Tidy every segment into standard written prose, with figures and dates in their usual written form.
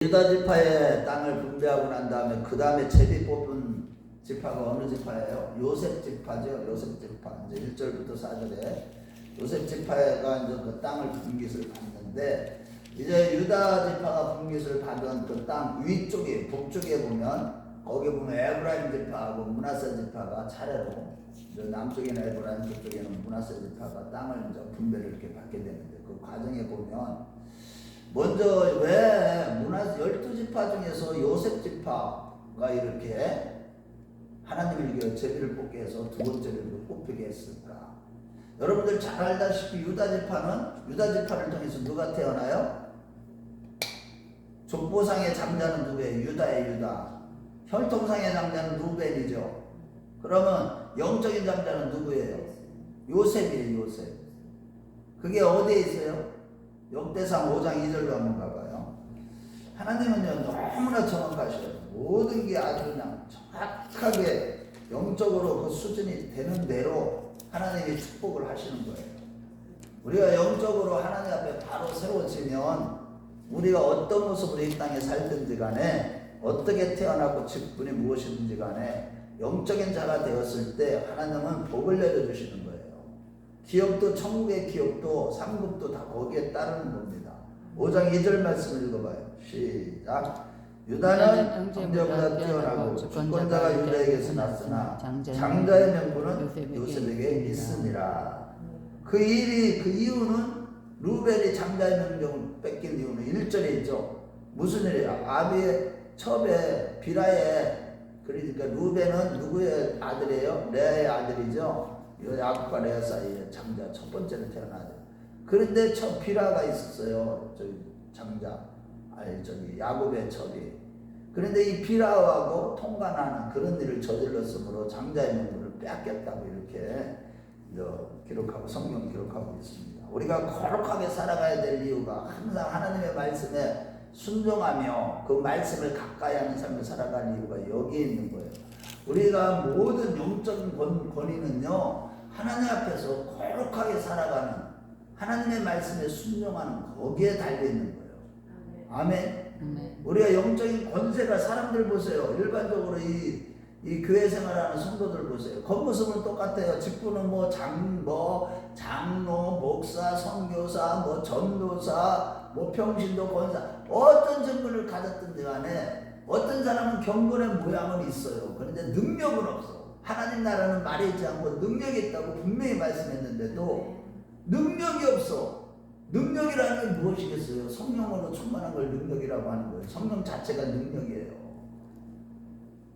유다 지파의 땅을 분배하고 난 다음에 그 다음에 제비 뽑은 지파가 어느 지파예요? 요셉 지파죠. 요셉 지파. 이제 1절부터 4절에 요셉 지파가 이제 그 땅을 분깃을 받는데, 이제 유다 지파가 분깃을 받은 그 땅 위쪽에 북쪽에 보면, 거기 보면 에브라임 지파하고 므낫세 지파가 차례로, 남쪽에는 에브라임, 북쪽에는 므낫세 지파가 땅을 이제 분배를 이렇게 받게 되는데, 그 과정에 보면 먼저 왜 12지파 중에서 요셉 지파가 이렇게 하나님을 이겨 제비를 뽑게 해서 두 번째로 뽑히게 했을까? 여러분들 잘 알다시피 유다 지파를 통해서 누가 태어나요? 족보상의 장자는 누구예요? 유다의 유다. 혈통상의 장자는 루벤이죠. 그러면 영적인 장자는 누구예요? 요셉이에요. 요셉. 그게 어디에 있어요? 역대상 5장 2절로 한번 가봐요. 하나님은요 너무나 정확하셔요. 모든 게 아주 그냥 정확하게 영적으로 그 수준이 되는 대로 하나님이 축복을 하시는 거예요. 우리가 영적으로 하나님 앞에 바로 세워지면 우리가 어떤 모습으로 이 땅에 살든지 간에, 어떻게 태어나고 직분이 무엇이든지 간에 영적인 자가 되었을 때 하나님은 복을 내려주시는 거예요. 기업도, 천국의 기업도, 상급도 다 거기에 따르는 겁니다. 5장 2절 말씀을 읽어봐요. 시작. 유다는 형제보다 뛰어나고 주권자가 유다에게서 났으나 장자의 명분은 요셉에게 있으니라. 그 이유는, 루벤이 장자의 명령을 뺏긴 이유는 1절에 있죠. 무슨 일이야? 아비의 첩에 비라에, 그러니까 루벤은 누구의 아들이에요? 레아의 아들이죠. 야곱과 레아 사이에 장자 첫 번째로 태어나죠. 그런데 첫 비라가 있었어요. 장자, 야곱의 첩이. 그런데 이 비라하고 통관하는 그런 일을 저질렀으므로 장자의 명분을 빼앗겼다고 이렇게 기록하고, 성경 기록하고 있습니다. 우리가 거룩하게 살아가야 될 이유가 항상 하나님의 말씀에 순종하며 그 말씀을 가까이 하는 삶을 살아가는 이유가 여기에 있는 거예요. 우리가 모든 영적인 권위는요 하나님 앞에서 거룩하게 살아가는, 하나님의 말씀에 순종하는 거기에 달려있는 거예요. 아멘. 우리가 영적인 권세가, 사람들 보세요. 일반적으로 이 교회 생활하는 성도들 보세요. 겉모습은 똑같아요. 직분은 장로, 목사, 선교사, 전도사, 평신도, 권사, 어떤 직분을 가졌든지 간에 어떤 사람은 경건의 모양은 있어요. 그런데 능력은 없어. 하나님 나라는 말이지 않고 능력이 있다고 분명히 말씀했는데도 능력이 없어. 능력이라는 게 무엇이겠어요? 성령으로 충만한 걸 능력이라고 하는 거예요. 성령 자체가 능력이에요.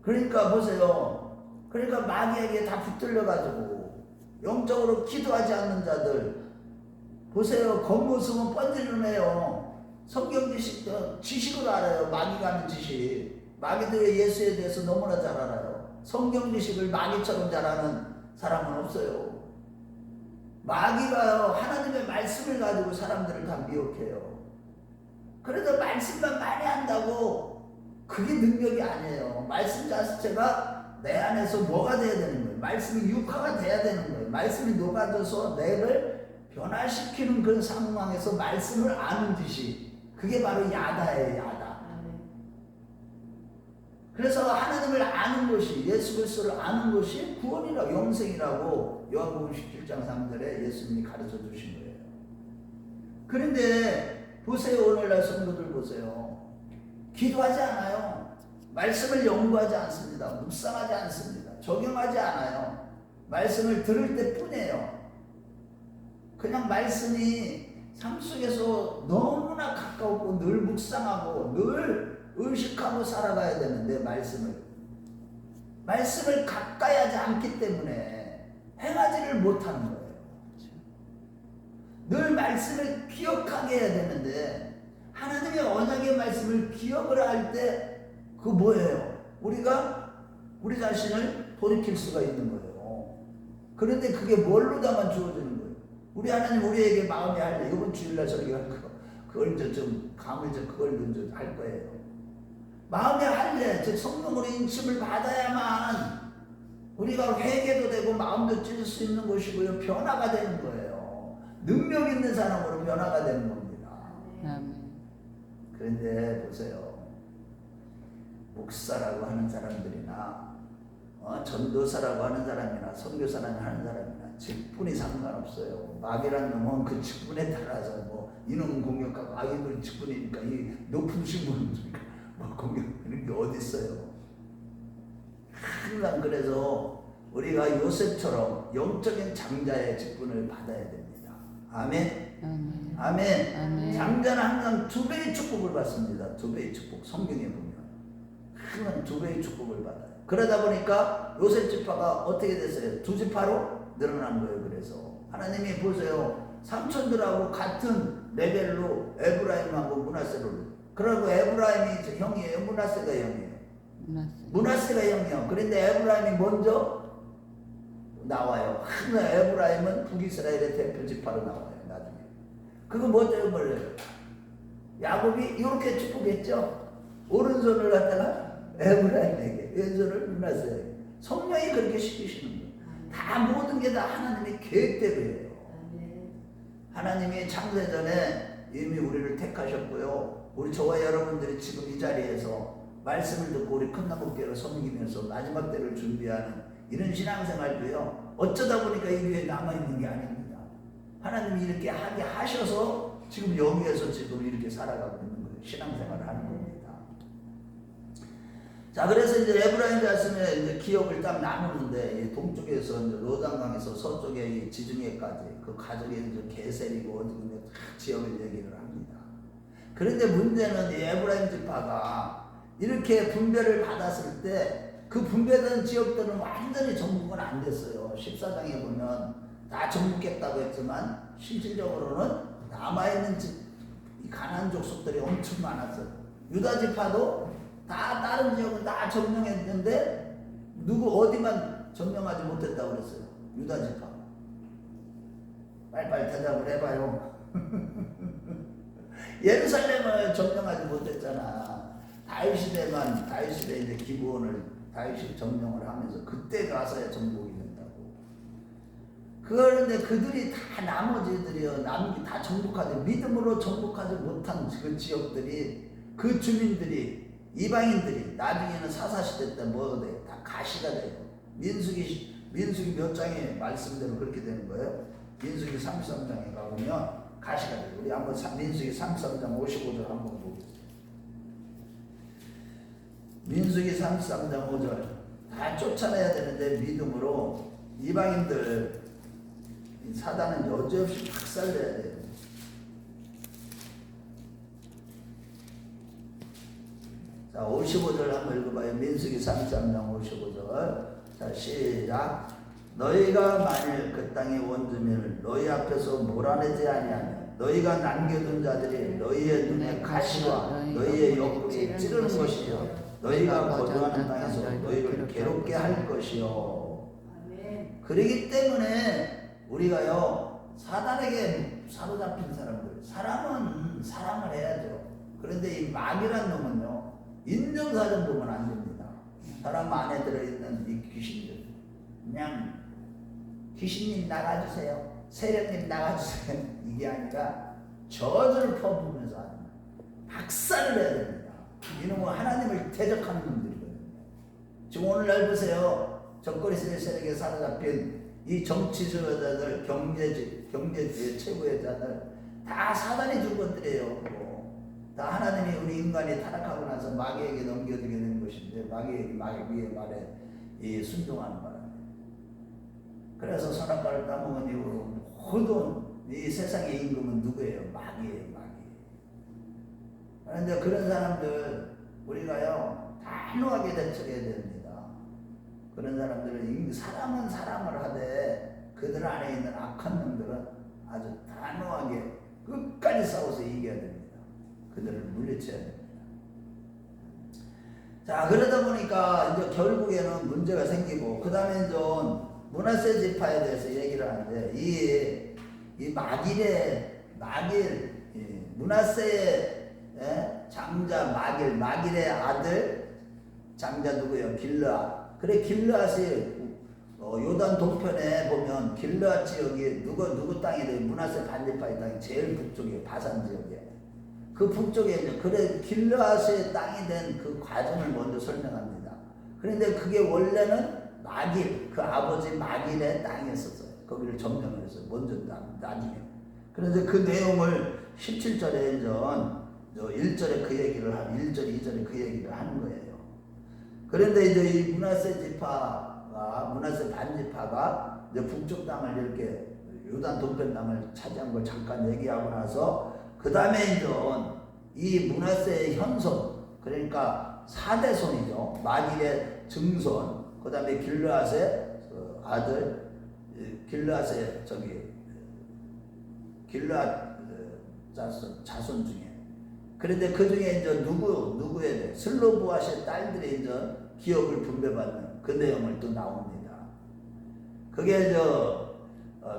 그러니까 보세요. 그러니까 마귀에게 다 붙들려가지고 영적으로 기도하지 않는 자들 보세요. 겉모습은 번지르네요. 성경 지식을 알아요. 마귀가 하는 지식. 마귀들의 예수에 대해서 너무나 잘 알아요. 성경 지식을 마귀처럼 잘하는 사람은 없어요. 마귀가요 하나님의 말씀을 가지고 사람들을 다 미혹해요. 그래서 말씀만 많이 한다고 그게 능력이 아니에요. 말씀 자체가 내 안에서 뭐가 돼야 되는 거예요. 말씀이 육화가 돼야 되는 거예요. 말씀이 녹아져서 내를 변화시키는 그런 상황에서 말씀을 아는 듯이, 그게 바로 야다예요. 야다. 그래서 하나님을 아는 것이, 예수 그리스도를 아는 것이 구원이라고, 영생이라고 요한복음 17장 3절에 예수님이 가르쳐 주신 거예요. 그런데 보세요. 오늘날 성도들 보세요. 기도하지 않아요. 말씀을 연구하지 않습니다. 묵상하지 않습니다. 적용하지 않아요. 말씀을 들을 때 뿐이에요. 그냥 말씀이 삶 속에서 너무나 가까웠고 늘 묵상하고 늘 의식하고 살아가야 되는데, 말씀을 가까이 하지 않기 때문에 행하지를 못하는 거예요. 늘 말씀을 기억하게 해야 되는데, 하나님의 언약의 말씀을 기억을 할 때 그 뭐예요? 우리가 우리 자신을 돌이킬 수가 있는 거예요. 그런데 그게 뭘로다만 주어지는 거예요? 우리 하나님 우리에게 마음에 할래. 이번 주일날 설교할 거, 그걸 그걸 이제 할 거예요. 마음에 할래, 즉 성령으로 인침을 받아야만 우리가 회개도 되고 마음도 찢을 수 있는 것이고요, 변화가 되는 거예요. 능력 있는 사람으로 변화가 되는 겁니다. 그런데 보세요. 목사라고 하는 사람들이나 전도사라고 하는 사람이나 선교사라고 하는 사람이나 직분이 상관없어요. 마귀란 놈은 그 직분에 따라서 뭐 이놈은 공격하고 이놈은 직분이니까 이 높은 직분이니까 뭐 공격하는 게 어디 있어요. 항상 그래서 우리가 요셉처럼 영적인 장자의 직분을 받아야 됩니다. 아멘. 아멘. 아멘. 아멘. 장자는 항상 2배의 축복을 받습니다. 2배의 축복. 성경에 보면 항상 2배의 축복을 받아요. 그러다 보니까 요셉 지파가 어떻게 됐어요? 2지파로 늘어난 거예요. 그래서 하나님이 보세요. 삼촌들하고 같은 레벨로 에브라임하고 므낫세를, 그리고 에브라임이 형이에요, 므낫세가 형이에요? 므낫세가 형이요. 그런데 에브라임이 먼저 나와요. 항상 에브라임은 북이스라엘의 대표 지파로 나와요. 나중에 그거 뭐죠? 야곱이 이렇게 축복했죠. 오른손을 갖다가 에브라임에게, 왼손을 므낫세에게. 성령이 그렇게 시키시는 거예요. 다 모든 게 다 하나님의 계획대로예요. 하나님이 창세전에 이미 우리를 택하셨고요. 우리 저와 여러분들이 지금 이 자리에서 말씀을 듣고 우리 큰나무교회를 섬기면서 마지막 때를 준비하는 이런 신앙생활도요, 어쩌다 보니까 이 교회에 남아있는 게 아닙니다. 하나님이 이렇게 하게 하셔서 지금 여기에서 지금 이렇게 살아가고 있는 거예요. 신앙생활을 하는 겁니다. 자, 그래서 이제 에브라임 자손의 이제 기업을 딱 나누는데, 동쪽에서 이제 로단강에서 서쪽에 이 지중해까지 그 가족이 이제 게셀이고 어디고 지역을 얘기를 합니다. 그런데 문제는 이 에브라임 지파가 이렇게 분배를 받았을 때 그 분배된 지역들은 완전히 정복은 안 됐어요. 14장에 보면 다 정복했다고 했지만 실질적으로는 남아있는 이 가나안 족속들이 엄청 많았어요. 유다 지파도 다 다른 지역은 다 점령했는데 어디만 점령하지 못했다고 그랬어요. 유다 지파. 빨리빨리 대답을 해봐요. 예루살렘을 점령하지 못했잖아. 다윗시대 이제 기브온을 다윗이 점령을 하면서 그때 가서야 정복이 된다고. 그런데 그들이 다 나머지들이요, 다 정복하지, 믿음으로 정복하지 못한 그 지역들이, 그 주민들이, 이방인들이 나중에는 사사시대 때 뭐가 돼요? 다 가시가 돼요. 민수기 몇 장의 말씀대로 그렇게 되는 거예요. 민수기 33장에 가보면 가시가 돼요. 우리 한번 민수기 33장 55절 한번 보겠습니다. 민수기 33장 5절. 다 쫓아내야 되는데 믿음으로 이방인들, 사단은 여지없이 박살내야 돼요. 자, 55절 한번 읽어봐요. 민수기 33장 55절. 자, 시작. 너희가 만일 그 땅의 원주민을 너희 앞에서 몰아내지 아니하면 너희가 남겨둔 자들이 너희의 눈에 가시와 너희의 옆구리에 찌르는 것이요, 너희가 거주하는 땅에서 너희를 괴롭게 할 것이요. 그러기 때문에 우리가요, 사단에게 사로잡힌 사람들, 사람은 사랑을 해야죠. 그런데 이 마귀란 놈은요, 인정사정 보면 안 됩니다. 사람 안에 들어있는 이 귀신들, 그냥 귀신님 나가주세요, 세력님 나가주세요, 이게 아니라 저주를 퍼부으면서 하는, 박살을 내야 됩니다. 이놈은 하나님을 대적하는 놈들이거든요. 지금 오늘날 보세요. 적그리스도의 세력에 사로잡힌 이 정치 지도자들, 경제 최고의 자들, 다 사단이 준 것들이에요. 다 하나님이 우리 인간이 타락하고 나서 마귀에게 넘겨주게 된 것인데, 마귀의 말에 이 순종하는 바람에, 그래서 선악과를 따먹은 이후로 모든 이 세상의 임금은 누구예요? 마귀예요. 마귀. 그런데 그런 사람들 우리가요, 단호하게 대처해야 됩니다. 그런 사람들은, 사람은 사랑을 하되 그들 안에 있는 악한 놈들은 아주 단호하게 끝까지 싸워서 이겨야 됩니다. 그들을 물리쳐야 됩니다. 자, 그러다 보니까 이제 결국에는 문제가 생기고, 그 다음에 이제 므낫세 지파에 대해서 얘기를 하는데, 이 므낫세의 장자 마길의 아들 장자 누구예요? 길르앗. 그래, 길르앗이 요단 동편에 보면 길르앗 지역이 누구 땅이래요? 므낫세 반지파의 땅이 제일 북쪽이에요. 바산 지역에. 그 그 북쪽에 이제 그래 길르앗의 땅이 된 그 과정을 먼저 설명합니다. 그런데 그게 원래는 마길, 그 아버지 마길의 땅이었었어요. 거기를 점령을 했어요. 먼저 나중에. 그런데 그 내용을 17절에 1절에 그 얘기를 하고 1절, 2절에 그 얘기를 하는 거예요. 그런데 이제 이 므낫세 지파가, 므낫세 반지파가 이제 북쪽 땅을 이렇게 요단 동편 땅을 차지한 걸 잠깐 얘기하고 나서 그 다음에 이제 이 므낫세의 현손, 그러니까 4대 손이죠. 마길의 증손, 그 다음에 길르앗의 아들, 길르앗의 길르앗 자손 중에. 그런데 그 중에 이제 누구의 슬로브앗의 딸들의 이제 기업을 분배받는 그 내용을 또 나옵니다. 그게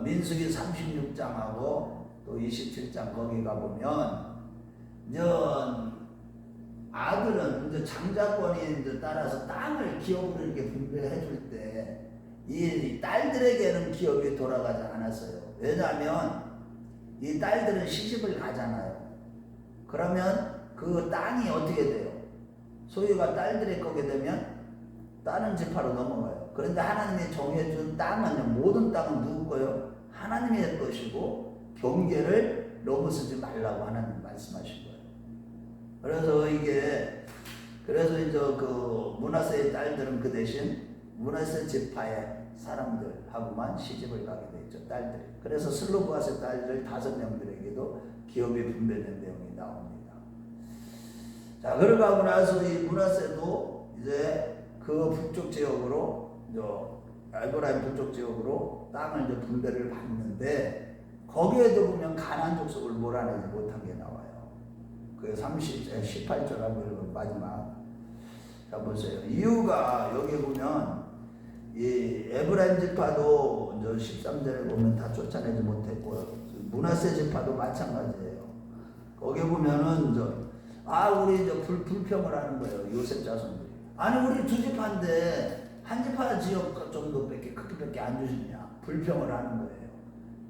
민수기 36장하고 또 27장 거기 가보면 이제 아들은 이제 장자권이 이제 따라서 땅을 기업으로 이렇게 분배해 줄 때 이 딸들에게는 기업이 돌아가지 않았어요. 왜냐하면 이 딸들은 시집을 가잖아요. 그러면 그 땅이 어떻게 돼요? 소유가 딸들의 거게 되면 다른 지파로 넘어가요. 그런데 하나님이 정해준 땅은, 모든 땅은 누구 거예요? 하나님의 것이고 경계를 넘어서지 말라고 하나님 말씀하신 거예요. 그래서 이제 그 므낫세의 딸들은 그 대신 므낫세 지파의 사람들하고만 시집을 가게 되죠. 딸들이. 그래서 슬로브앗의 딸들 5명들에게도 기업이 분배된 내용이 나옵니다. 자, 그러고 나서 이 므낫세도 이제 그 북쪽 지역으로, 에브라임 북쪽 지역으로 땅을 이제 분배를 받는데, 거기에도 보면 가나안 족속을 몰아내지 못한 게 나와요. 그 18절하고 마지막. 자, 보세요. 이유가 여기 보면 이 에브라임 지파도 13절에 보면 다 쫓아내지 못했고, 므낫세 지파도 마찬가지예요. 거기 보면은 우리 불평을 하는 거예요. 요셉 자손들이. 아니, 우리 두 지파인데 한 지파 지역 정도밖에 크게밖에 안 주시냐. 불평을 하는 거예요.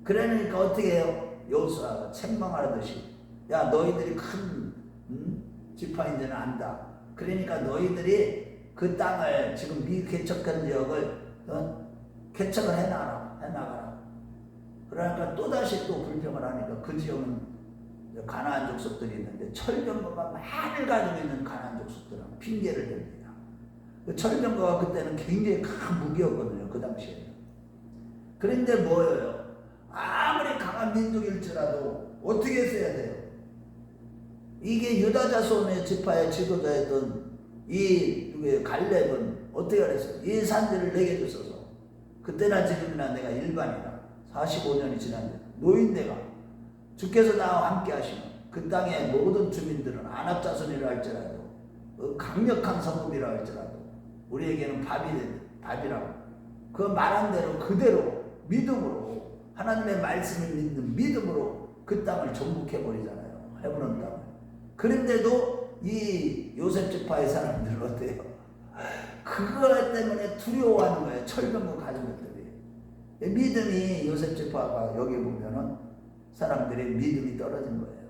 그러니까 어떻게 해요? 여호수아가 책망하듯이, 야, 너희들이 큰 지파인지는 안다. 그러니까 너희들이 그 땅을 지금 미개척한 지역을 개척을 해나가라. 그러니까 또다시 또 불평을 하니까 그 지역은 가나안 족속들이 있는데 철병거가 많이 가지고 있는 가나안 족속들은 핑계를 댑니다. 그 철병거가 그때는 굉장히 큰 무기였거든요. 그 당시에는. 그런데 뭐예요? 아무리 강한 민족일지라도 어떻게 써야 돼요? 이게 유다 자손의 지파의 지도자였던 이 갈렙은 어떻게 그랬어요? 이 산지를 내게 주소서. 그때나 지금이나 내가 일반이다. 45년이 지났는데 노인네가 주께서 나와 함께 하시면 그 땅의 모든 주민들은 안압 자손이라 할지라도 강력한 성읍이라 할지라도 우리에게는 밥이라고 그 말한 대로 그대로 믿음으로 하나님의 말씀을 믿는 믿음으로 그 땅을 정복해버리잖아요. 헤브론 땅을. 그런데도 이 요셉 지파의 사람들은 어때요? 그거 때문에 두려워하는 거예요. 철병거 가진 것들이. 믿음이 요셉 지파가 여기 보면은 사람들의 믿음이 떨어진 거예요.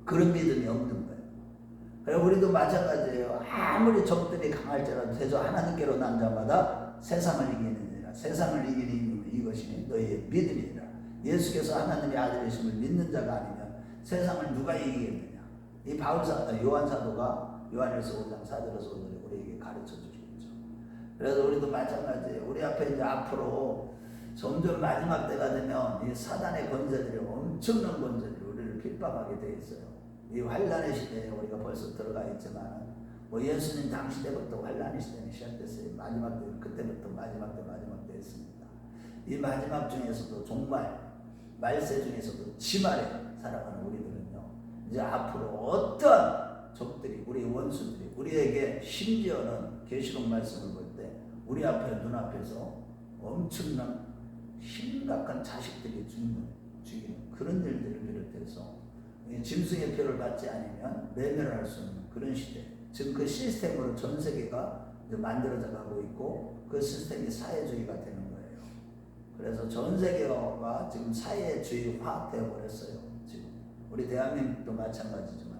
그런 믿음이 없는 거예요. 그리고 우리도 마찬가지예요. 아무리 적들이 강할지라도 대저 하나님께로 난 자마다 세상을 이기느니라. 세상을 이기는 힘은 이것이 너희의 믿음이니라. 예수께서 하나님의 아들이심을 믿는 자가 아니면 세상을 누가 이기겠느냐. 이 요한 사도가 요한일서 5장 4절에서 5절에 우리에게 가르쳐 주겠죠. 그래서 우리도 마찬가지예요. 우리 앞에 이제 앞으로 점점 마지막 때가 되면 이 사단의 권세들이 엄청난 권세들이 우리를 핍박하게 돼 있어요. 이 환란의 시대에 우리가 벌써 들어가 있지만 예수님 당시 때부터 환란의 시대는 시작됐어요. 마지막 때 그때부터 마지막 때 했습니다. 이 마지막 중에서도 정말 말세 중에서도 지말에 살아가는 우리들은요. 이제 앞으로 어떤 적들이 우리 원수들이 우리에게 심지어는 계시록 말씀을 볼 때 우리 앞에 눈앞에서 엄청난 심각한 자식들이 죽이는 그런 일들을 비롯해서 짐승의 표를 받지 않으면 매멸할 수 없는 그런 시대. 지금 그 시스템으로 전 세계가 이제 만들어져 가고 있고 그 시스템이 사회주의가 되는 거예요. 그래서 전 세계가 지금 사회주의화 되어 버렸어요. 지금 우리 대한민국도 마찬가지지만.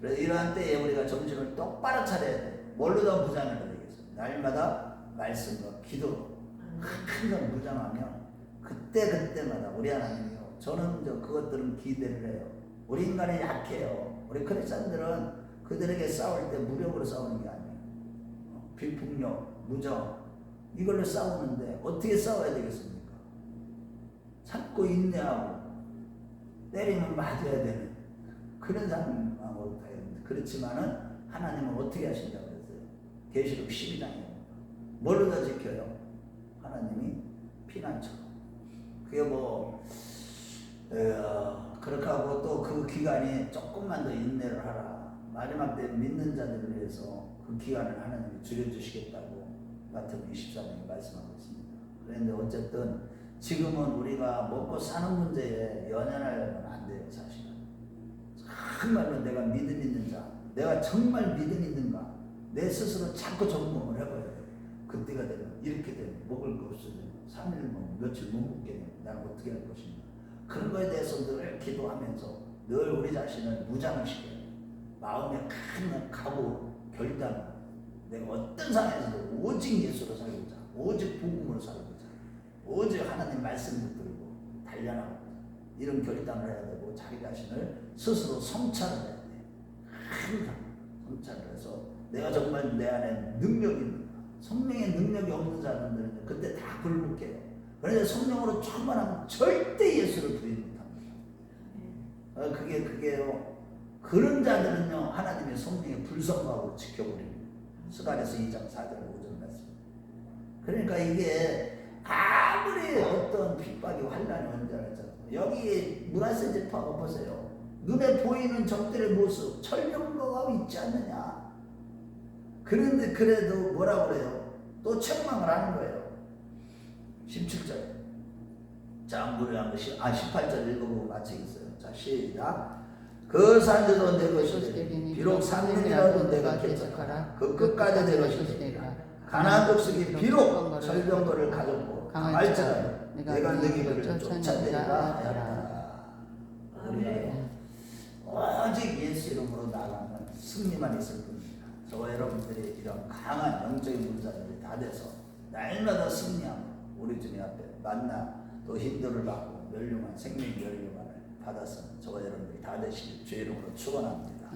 그래서 이러한 때에 우리가 정신을 똑바로 차려야 돼. 뭘로든 무장해야 되겠어. 날마다 말씀과 기도. 항상 무장하면 그때마다 우리 하나님이요. 저는 그것들은 기대를 해요. 우리 인간이 약해요. 우리 크리스천들은 그들에게 싸울 때 무력으로 싸우는 게 아니에요. 비폭력, 무정 이걸로 싸우는데 어떻게 싸워야 되겠습니까? 참고 인내하고 때리면 맞아야 되는 그런 상황으로 가야 됩니다. 그렇지만은 하나님은 어떻게 하신다고 그랬어요? 계시록 12장에 뭘로 다 지켜요? 하나님이 피난처로. 그게 그렇게 하고 또 그 기간이 조금만 더 인내를 하라. 마지막 때 믿는 자들을 위해서 그 기간을 하나님이 줄여주시겠다고 마태복음 24장에 말씀하고 있습니다. 그런데 어쨌든 지금은 우리가 먹고 사는 문제에 연연하려면 안 돼요. 사실은 정말로 내가 믿음 있는 자, 내가 정말 믿음 있는가 내 스스로 자꾸 점검을 해봐야 돼요. 그때가 되면 이렇게 되면 먹을 거 없어지면 3일 먹으면 며칠 못 먹게 되면 나는 어떻게 할 것인가. 그런 거에 대해서 늘 기도하면서 늘 우리 자신을 무장을 시켜요. 마음에 큰 각오, 결단. 내가 어떤 상황에서도 오직 예수로 살고자, 오직 복음으로 살고자, 오직 하나님 말씀 붙들고 단련하고 이런 결단을 해야 되고 자기 자신을 스스로 성찰을 해야 돼. 항상 성찰을 해서 내가 정말 내 안에 능력이 있는가. 성령의 능력이 없는 사람들은 그때 다 굴복해요. 그런데 성령으로 충만하면 절대 예수를 부인 못합니다. 그게요. 그런 자들은요 하나님의 성령의 불성하고 지켜버립니다. 스가랴서 2장 4절 5절 말씀. 그러니까 이게 아무리 어떤 핍박이 환란이 온지 알잖아요. 여기 문하세 지파가 보세요. 눈에 보이는 적들의 모습 철병거가 있지 않느냐. 그런데 그래도 뭐라 그래요? 또 책망을 하는 거예요. 17절. 자, 우리 한번 18절 읽어보고 마치겠어요. 자, 시작. 그 산지도 내 것이되 비록 산림이라도 내가 개척하라. 그 끝까지 내 것이되 가나안 족속이 비록 철병거를 가졌고 강할지라도 내가 너희 그를 쫓아내리라 하였다. 오직 예수 이름으로 나가면 승리만 있을 뿐입니다. 저와 여러분들이 이런 강한 영적인 군사들이 다 돼서 날마다 승리하고 우리 주님 앞에 만나 또 힘들을 받고 멸류관 생명 멸류관을 받아서 저와 여러분들이 다 되시길 주의 이름으로 축원합니다.